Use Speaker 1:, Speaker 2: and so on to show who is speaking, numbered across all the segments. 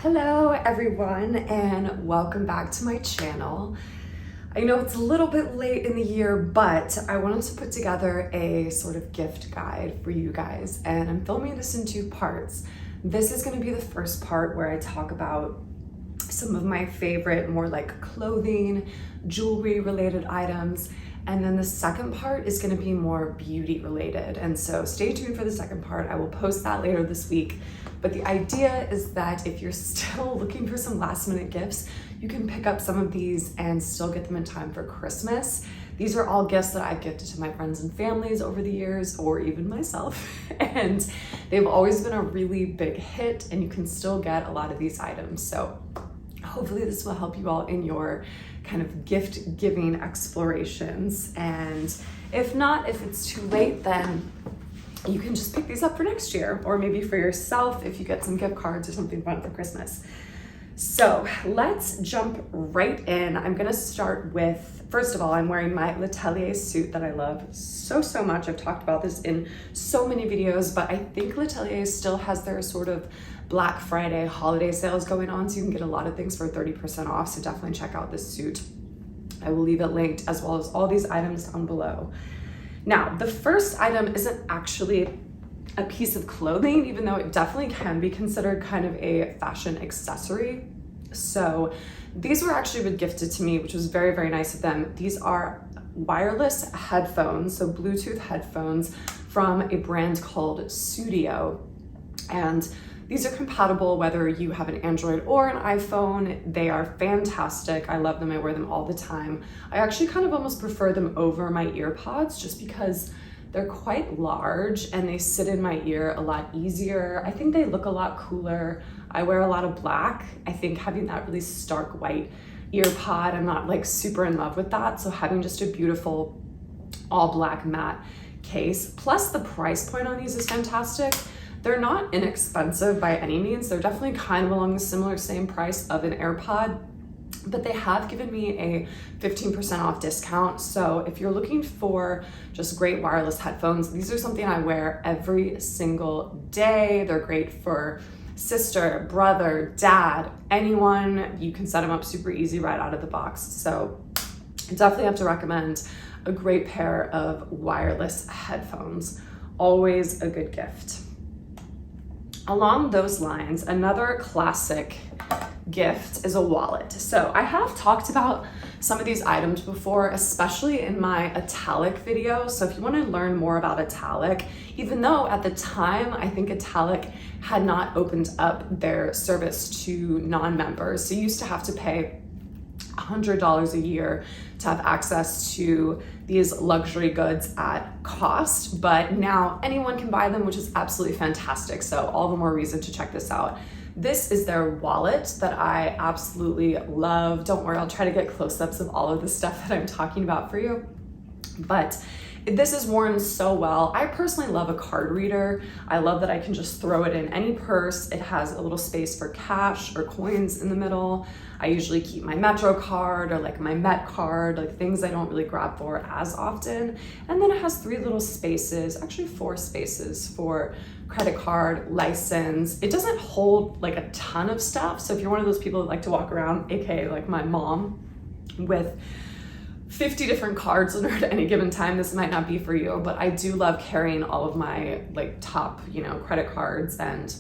Speaker 1: Hello everyone and welcome back to my channel. I know it's a little bit late in the year, but I wanted to put together a sort of gift guide for you guys, and I'm filming this in two parts. This is going to be the first part where I talk about some of my favorite more like clothing, jewelry related items, and then the second part is going to be more beauty related. And so stay tuned for the second part. I will post that later this week. But the idea is that if you're still looking for some last minute gifts, you can pick up some of these and still get them in time for Christmas. These are all gifts that I've gifted to my friends and families over the years, or even myself. And they've always been a really big hit, and you can still get a lot of these items. So hopefully this will help you all in your kind of gift giving explorations. And if not, if it's too late, then you can just pick these up for next year, or maybe for yourself if you get some gift cards or something fun for Christmas. So let's jump right in. I'm gonna start with, first of all, I'm wearing my L'Atelier suit that I love so much. I've talked about this in so many videos, but I think L'Atelier still has their sort of Black Friday holiday sales going on, so you can get a lot of things for 30% off, so definitely check out this suit. I will leave it linked, as well as all these items down below. Now, the first item isn't actually a piece of clothing, even though it definitely can be considered kind of a fashion accessory. So these were actually gifted to me, which was very nice of them. These are wireless headphones, so Bluetooth headphones from a brand called Studio. And these are compatible whether you have an Android or an iPhone. They are fantastic. I love them. I wear them all the time. I actually kind of almost prefer them over my ear pods just because they're quite large and they sit in my ear a lot easier. I think they look a lot cooler. I wear a lot of black. I think having that really stark white ear pod, I'm not like super in love with that. So having just a beautiful all black matte case, plus the price point on these is fantastic. They're not inexpensive by any means. They're definitely kind of along the same price of an AirPod, but they have given me a 15% off discount. So if you're looking for just great wireless headphones, these are something I wear every single day. They're great for sister, brother, dad, anyone. You can set them up super easy right out of the box. So I definitely have to recommend a great pair of wireless headphones. Always a good gift. Along those lines, another classic gift is a wallet. So I have talked about some of these items before, especially in my Italic video. So if you want to learn more about Italic, even though at the time I think Italic had not opened up their service to non-members, so you used to have to pay $100 a year to have access to these luxury goods at cost, but now anyone can buy them, which is absolutely fantastic. So all the more reason to check this out. This is their wallet that I absolutely love. Don't worry, I'll try to get close-ups of all of the stuff that I'm talking about for you. But this is worn so well. I personally love a card reader. I love that I can just throw it in any purse. It has a little space for cash or coins in the middle. I usually keep my Metro card or like my Met card, like things I don't really grab for as often. And then it has 3 little spaces, actually 4 spaces for credit card, license. It doesn't hold like a ton of stuff. So if you're one of those people that like to walk around, aka like my mom, with 50 different cards on her at any given time, this might not be for you, but I do love carrying all of my like top, credit cards and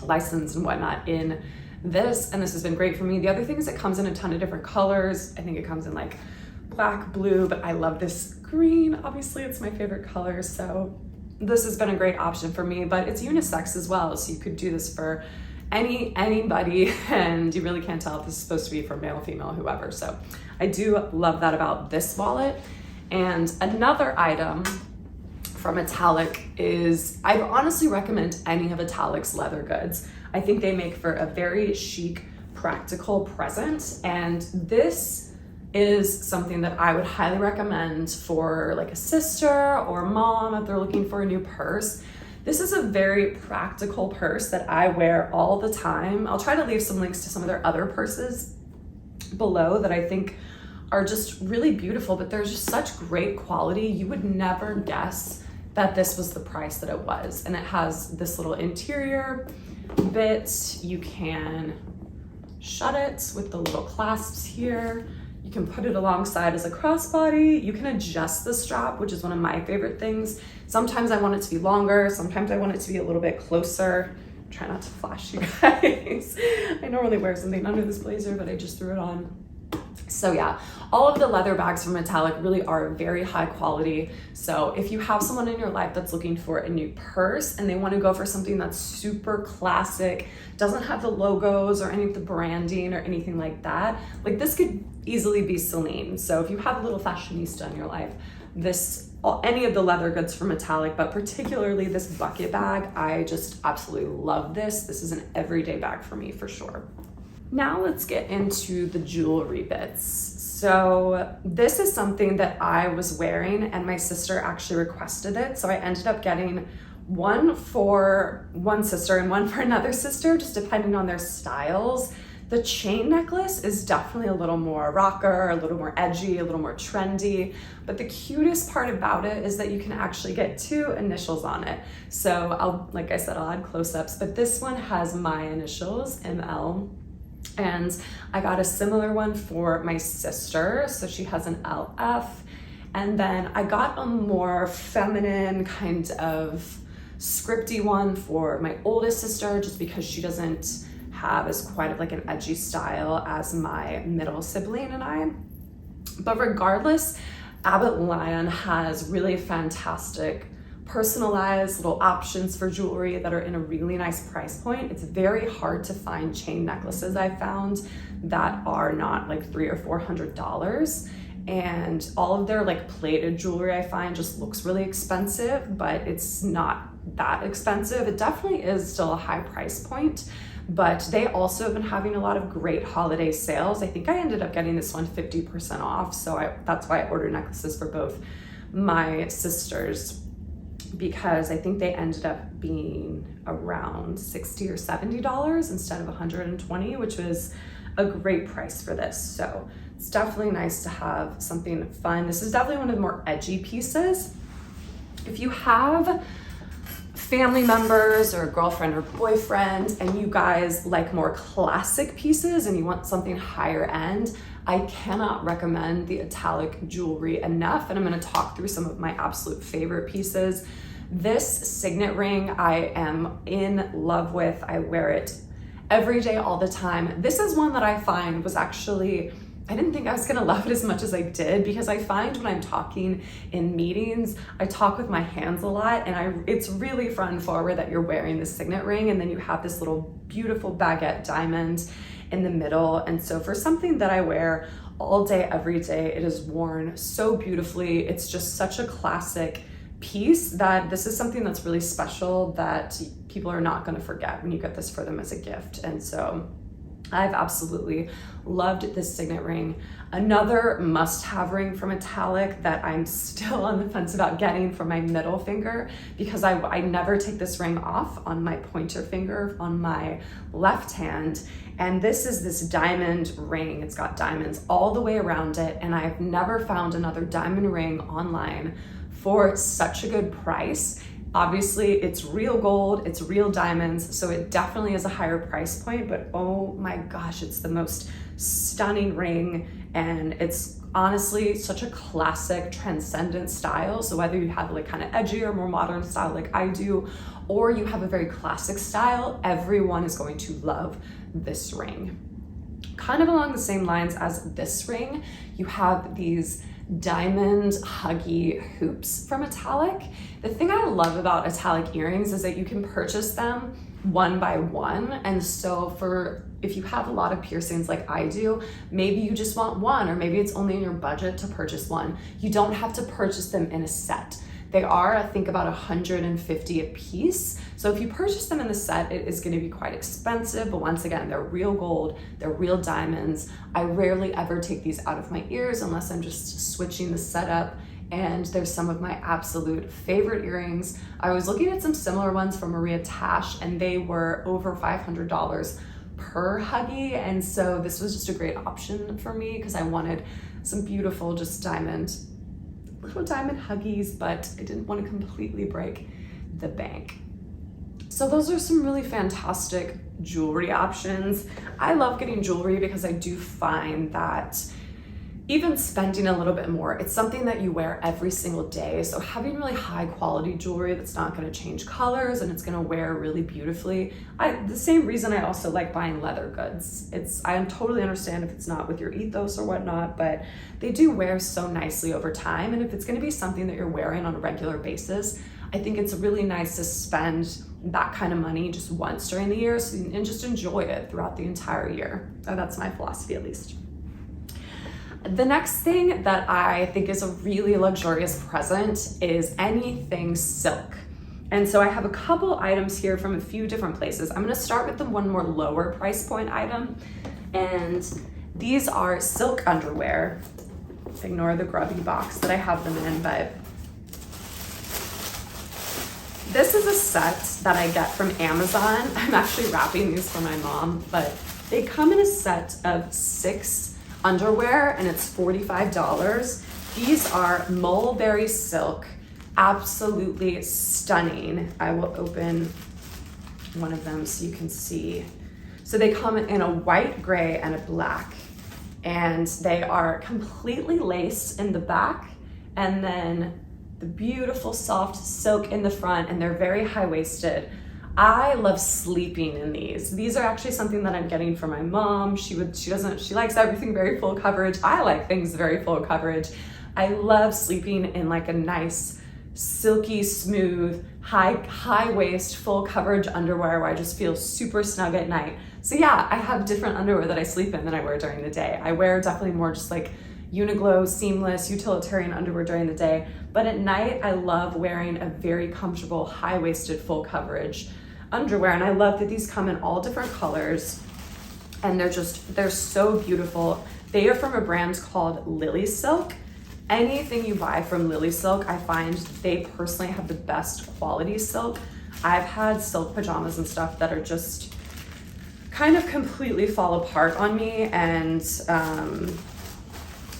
Speaker 1: license and whatnot in this, and this has been great for me. The other thing is it comes in a ton of different colors. I think it comes in like black, blue, but I love this green. Obviously it's my favorite color, so this has been a great option for me, but it's unisex as well, so you could do this for anybody, and you really can't tell if this is supposed to be for male, female, whoever. So I do love that about this wallet. And another item from Italic is, I honestly recommend any of Italic's leather goods. I think they make for a very chic, practical present, and this is something that I would highly recommend for like a sister or mom if they're looking for a new purse. This is a very practical purse that I wear all the time. I'll try to leave some links to some of their other purses below that I think are just really beautiful, but they're just such great quality. You would never guess that this was the price that it was. And it has this little interior bit. You can shut it with the little clasps here. You can put it alongside as a crossbody. You can adjust the strap, which is one of my favorite things. Sometimes I want it to be longer. Sometimes I want it to be a little bit closer. Try not to flash you guys. I normally wear something under this blazer, but I just threw it on. So yeah, all of the leather bags from Italic really are very high quality. So if you have someone in your life that's looking for a new purse and they want to go for something that's super classic, doesn't have the logos or any of the branding or anything like that, like this could easily be Celine. So if you have a little fashionista in your life, any of the leather goods from Italic, but particularly this bucket bag, I just absolutely love this. This is an everyday bag for me for sure. Now let's get into the jewelry bits. So this is something that I was wearing and my sister actually requested it. So I ended up getting one for one sister and one for another sister, just depending on their styles. The chain necklace is definitely a little more rocker, a little more edgy, a little more trendy, but the cutest part about it is that you can actually get 2 initials on it. So like I said, I'll add close-ups, but this one has my initials, ML, and I got a similar one for my sister, so she has an LF, and then I got a more feminine kind of scripty one for my oldest sister, just because she doesn't have as quite of like an edgy style as my middle sibling and I. But regardless, Abbott Lion has really fantastic personalized little options for jewelry that are in a really nice price point. It's very hard to find chain necklaces I found that are not like $300 or $400. And all of their like plated jewelry I find just looks really expensive, but it's not that expensive. It definitely is still a high price point, but they also have been having a lot of great holiday sales. I think I ended up getting this one 50% off. So that's why I ordered necklaces for both my sisters, because I think they ended up being around $60 or $70 instead of $120, which was a great price for this. So it's definitely nice to have something fun. This is definitely one of the more edgy pieces. If you have family members or a girlfriend or boyfriend and you guys like more classic pieces and you want something higher end, I cannot recommend the Italic jewelry enough, and I'm going to talk through some of my absolute favorite pieces. This Signet ring I am in love with. I wear it every day, all the time. This is one that I find was actually, I didn't think I was gonna love it as much as I did, because I find when I'm talking in meetings, I talk with my hands a lot, and it's really front and forward that you're wearing this Signet ring, and then you have this little beautiful baguette diamond in the middle. And so for something that I wear all day, every day, it is worn so beautifully. It's just such a classic piece that this is something that's really special that people are not gonna forget when you get this for them as a gift. And so I've absolutely loved this Signet ring. Another must-have ring from Italic that I'm still on the fence about getting for my middle finger, because I never take this ring off on my pointer finger on my left hand. And this is this diamond ring. It's got diamonds all the way around it, and I've never found another diamond ring online for such a good price. Obviously, it's real gold, it's real diamonds, so it definitely is a higher price point, but oh my gosh, it's the most stunning ring, and it's honestly such a classic, transcendent style. So whether you have like kind of edgier, more modern style like I do, or you have a very classic style, everyone is going to love this ring. Kind of along the same lines as this ring, you have these diamond huggy hoops from Italic. The thing I love about Italic earrings is that you can purchase them one by one. And so if you have a lot of piercings like I do, maybe you just want one, or maybe it's only in your budget to purchase one. You don't have to purchase them in a set. They are, I think, about $150 a piece. So if you purchase them in the set, it is gonna be quite expensive, but once again, they're real gold, they're real diamonds. I rarely ever take these out of my ears unless I'm just switching the setup, and there's some of my absolute favorite earrings. I was looking at some similar ones from Maria Tash, and they were over $500 per huggy, and so this was just a great option for me because I wanted some beautiful just diamond little diamond huggies, but I didn't want to completely break the bank. So those are some really fantastic jewelry options. I love getting jewelry because I do find that even spending a little bit more, it's something that you wear every single day. So having really high quality jewelry that's not gonna change colors and it's gonna wear really beautifully. The same reason I also like buying leather goods. I totally understand if it's not with your ethos or whatnot, but they do wear so nicely over time. And if it's gonna be something that you're wearing on a regular basis, I think it's really nice to spend that kind of money just once during the year and just enjoy it throughout the entire year. That's my philosophy, at least. The next thing that I think is a really luxurious present is anything silk. And so I have a couple items here from a few different places. I'm gonna start with the one more lower price point item. And these are silk underwear. Ignore the grubby box that I have them in, but this is a set that I get from Amazon. I'm actually wrapping these for my mom, but they come in a set of 6 underwear and it's $45. These are mulberry silk, absolutely stunning. I will open one of them so you can see. So they come in a white, gray, and a black, and they are completely laced in the back, and then the beautiful soft silk in the front, and they're very high-waisted. I love sleeping in these. These are actually something that I'm getting for my mom. She likes everything very full coverage. I like things very full coverage. I love sleeping in like a nice, silky, smooth, high waist, full coverage underwear where I just feel super snug at night. So yeah, I have different underwear that I sleep in than I wear during the day. I wear definitely more just like Uniqlo, seamless, utilitarian underwear during the day. But at night, I love wearing a very comfortable, high-waisted, full coverage underwear. And I love that these come in all different colors. And they're so beautiful. They are from a brand called Lily Silk. Anything you buy from Lily Silk, I find they personally have the best quality silk. I've had silk pajamas and stuff that are just kind of completely fall apart on me, and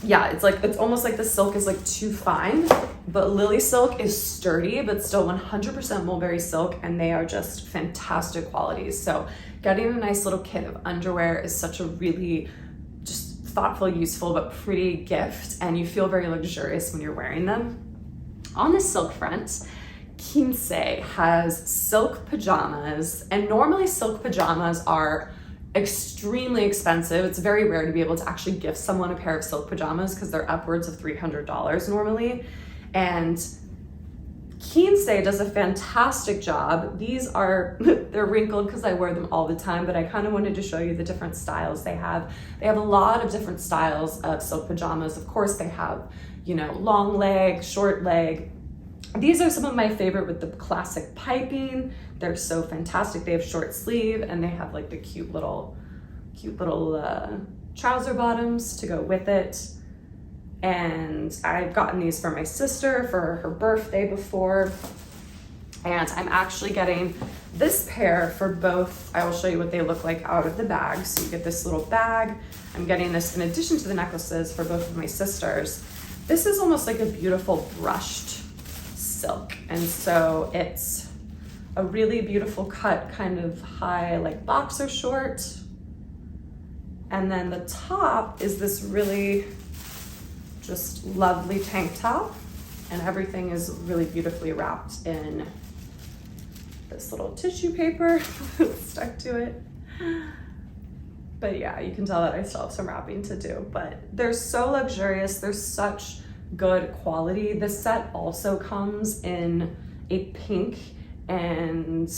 Speaker 1: yeah, it's almost like the silk is like too fine, but Lily Silk is sturdy, but still 100% mulberry silk, and they are just fantastic qualities. So getting a nice little kit of underwear is such a really just thoughtful, useful, but pretty gift, and you feel very luxurious when you're wearing them. On the silk front, Kinsey has silk pajamas, and normally silk pajamas are extremely expensive. It's very rare to be able to actually gift someone a pair of silk pajamas because they're upwards of $300 normally. And Kinsey does a fantastic job. These are, they're wrinkled because I wear them all the time, but I kind of wanted to show you the different styles they have. They have a lot of different styles of silk pajamas. Of course, they have, long leg, short leg. These are some of my favorite with the classic piping. They're so fantastic. They have short sleeve, and they have like the cute little trouser bottoms to go with it. And I've gotten these for my sister for her birthday before. And I'm actually getting this pair for both. I will show you what they look like out of the bag. So you get this little bag. I'm getting this in addition to the necklaces for both of my sisters. This is almost like a beautiful brushed silk. And so it's a really beautiful cut, kind of high, like boxer short. And then the top is this really just lovely tank top, and everything is really beautifully wrapped in this little tissue paper stuck to it. But yeah, you can tell that I still have some wrapping to do, but they're so luxurious. They're such good quality. This set also comes in a pink and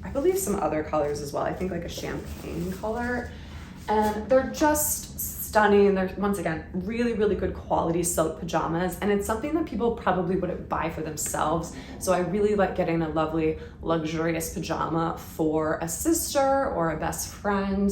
Speaker 1: I believe some other colors as well. I think like a champagne color, and they're just stunning. They're, once again, really, really good quality silk pajamas, and it's something that people probably wouldn't buy for themselves. So I really like getting a lovely, luxurious pajama for a sister or a best friend,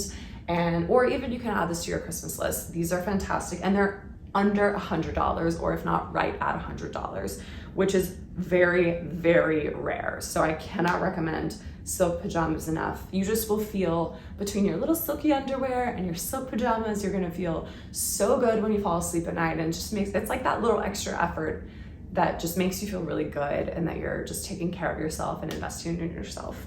Speaker 1: or even you can add this to your Christmas list. These are fantastic, and they're under $100, or if not right at $100, which is very, very rare. So I cannot recommend silk pajamas enough. You just will feel, between your little silky underwear and your silk pajamas, you're gonna feel so good when you fall asleep at night, and just it's like that little extra effort that just makes you feel really good and that you're just taking care of yourself and investing in yourself.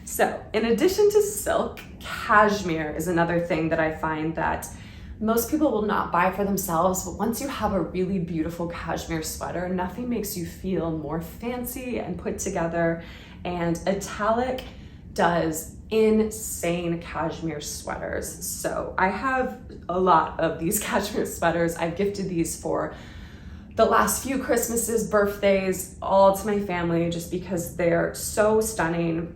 Speaker 1: So in addition to silk, cashmere is another thing that I find that most people will not buy for themselves, but once you have a really beautiful cashmere sweater, nothing makes you feel more fancy and put together. And Italic does insane cashmere sweaters. So I have a lot of these cashmere sweaters. I've gifted these for the last few Christmases, birthdays, all to my family, just because they're so stunning.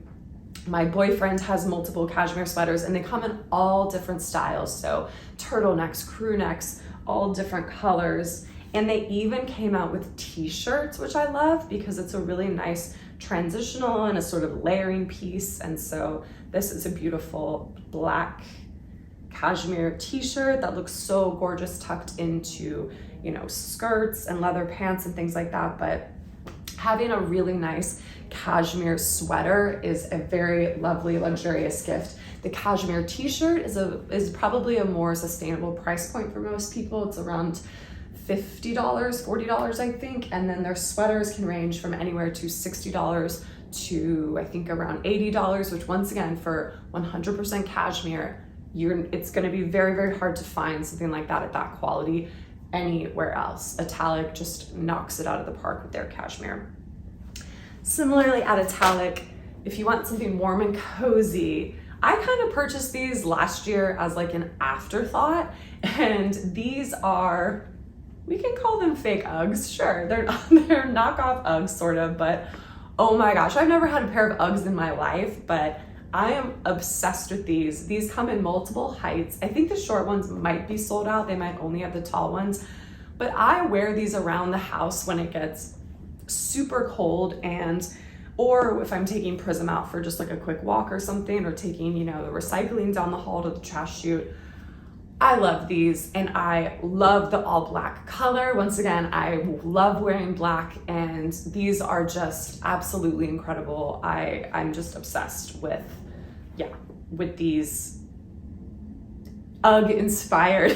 Speaker 1: My boyfriend has multiple cashmere sweaters and they come in all different styles. So turtlenecks, crew necks, all different colors. And they even came out with t-shirts, which I love because it's a really nice transitional and a sort of layering piece. And so this is a beautiful black cashmere t-shirt that looks so gorgeous tucked into, you know, skirts and leather pants and things like that. But having a really nice cashmere sweater is a very lovely, luxurious gift. The cashmere t-shirt is probably a more sustainable price point for most people. It's around $50, $40, I think. And then their sweaters can range from anywhere to $60 to I think around $80, which once again, for 100% cashmere, it's gonna be very, very hard to find something like that at that quality anywhere else. Italic just knocks it out of the park with their cashmere. Similarly at Italic, if you want something warm and cozy, I kind of purchased these last year as like an afterthought, and these are, we can call them fake Uggs. Sure, they're knockoff Uggs sort of, but oh my gosh, I've never had a pair of Uggs in my life, but I am obsessed with these. These come in multiple heights. I think the short ones might be sold out. They might only have the tall ones, but I wear these around the house when it gets super cold, or if I'm taking Prism out for just like a quick walk or something, or taking, you know, the recycling down the hall to the trash chute. I love these, and I love the all black color. Once again, I love wearing black, and these are just absolutely incredible. I'm just obsessed with these Ugg inspired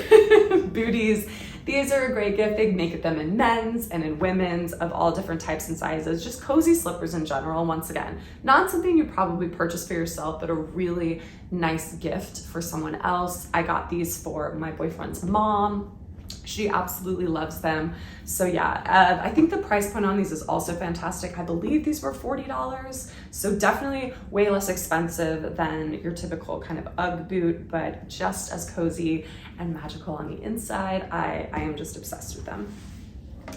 Speaker 1: booties. These are a great gift. They make them in men's and in women's of all different types and sizes. Just cozy slippers in general. Once again, not something you probably purchase for yourself, but a really nice gift for someone else. I got these for my boyfriend's mom. She absolutely loves them. So yeah, I think the price point on these is also fantastic. I believe these were $40. So definitely way less expensive than your typical kind of Ugg boot, but just as cozy and magical on the inside. I am just obsessed with them.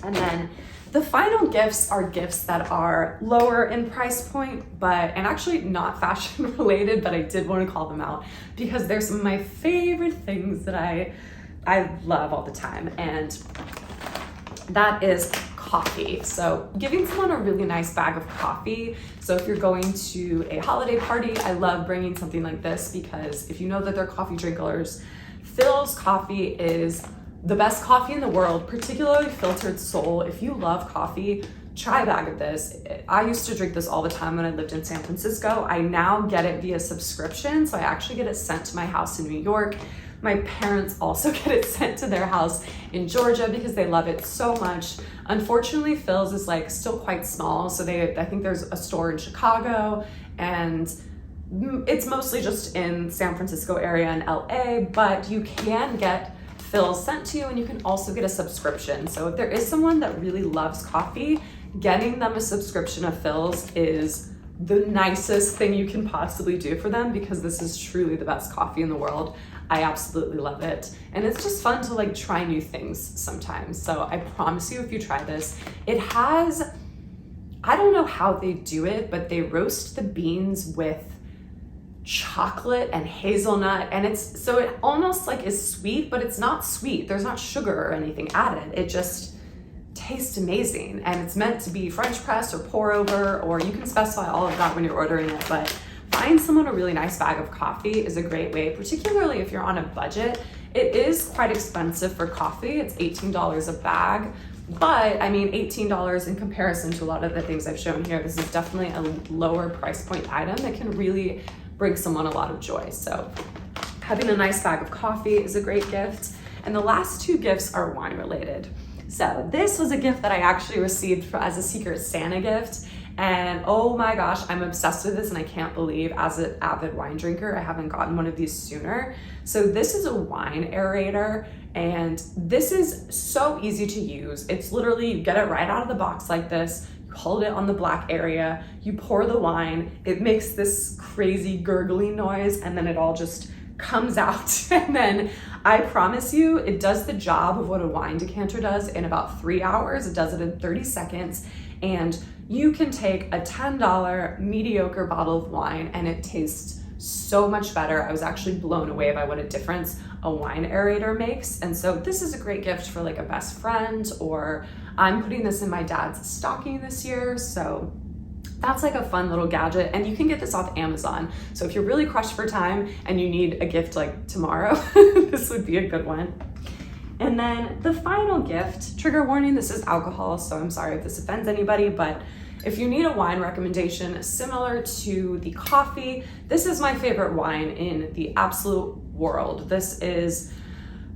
Speaker 1: And then the final gifts are gifts that are lower in price point, and actually not fashion related, but I did want to call them out because they're some of my favorite things that I love all the time, and that is coffee. So giving someone a really nice bag of coffee. So if you're going to a holiday party, I love bringing something like this because if you know that they're coffee drinkers, Phil's coffee is the best coffee in the world, particularly filtered Soul. If you love coffee, try a bag of this. I used to drink this all the time when I lived in San Francisco. I now get it via subscription, so I actually get it sent to my house in New York. My parents also get it sent to their house in Georgia because they love it so much. Unfortunately, Phil's is like still quite small. So I think there's a store in Chicago, and it's mostly just in San Francisco area and LA, but you can get Phil's sent to you, and you can also get a subscription. So if there is someone that really loves coffee, getting them a subscription of Phil's is the nicest thing you can possibly do for them because this is truly the best coffee in the world. I absolutely love it. And it's just fun to like try new things sometimes. So I promise you, if you try this, it has, I don't know how they do it, but they roast the beans with chocolate and hazelnut, and it almost like is sweet, but it's not sweet. There's not sugar or anything added. It just tastes amazing, and it's meant to be French press or pour over, or you can specify all of that when you're ordering it. But buying someone a really nice bag of coffee is a great way, particularly if you're on a budget. It is quite expensive for coffee. It's $18 a bag, but I mean, $18 in comparison to a lot of the things I've shown here, this is definitely a lower price point item that can really bring someone a lot of joy. So having a nice bag of coffee is a great gift. And the last two gifts are wine related. So this was a gift that I actually received as a Secret Santa gift. And oh my gosh, I'm obsessed with this, and I can't believe as an avid wine drinker, I haven't gotten one of these sooner. So this is a wine aerator, and this is so easy to use. It's literally, you get it right out of the box like this, you hold it on the black area, you pour the wine, it makes this crazy gurgling noise, and then it all just comes out. And then I promise you, it does the job of what a wine decanter does in about 3 hours. It does it in 30 seconds. And you can take a $10 mediocre bottle of wine and it tastes so much better. I was actually blown away by what a difference a wine aerator makes. And so this is a great gift for like a best friend, or I'm putting this in my dad's stocking this year. So that's like a fun little gadget, and you can get this off Amazon. So if you're really crushed for time and you need a gift like tomorrow, this would be a good one. And then the final gift, trigger warning, this is alcohol, so I'm sorry if this offends anybody, but if you need a wine recommendation similar to the coffee, this is my favorite wine in the absolute world. This is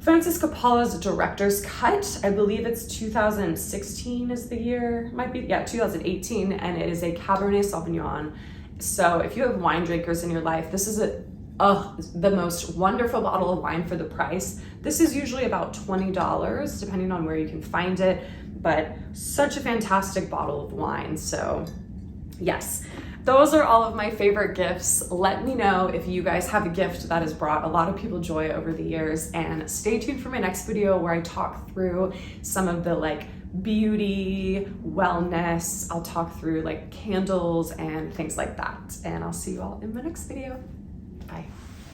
Speaker 1: Francisco Paula's Director's Cut. I believe it's 2016 is the year, might be, yeah, 2018, and it is a Cabernet Sauvignon. So if you have wine drinkers in your life, this is the most wonderful bottle of wine for the price. This is usually about $20, depending on where you can find it, but such a fantastic bottle of wine. So yes, those are all of my favorite gifts. Let me know if you guys have a gift that has brought a lot of people joy over the years, and stay tuned for my next video where I talk through some of the like beauty, wellness. I'll talk through like candles and things like that. And I'll see you all in my next video. Bye.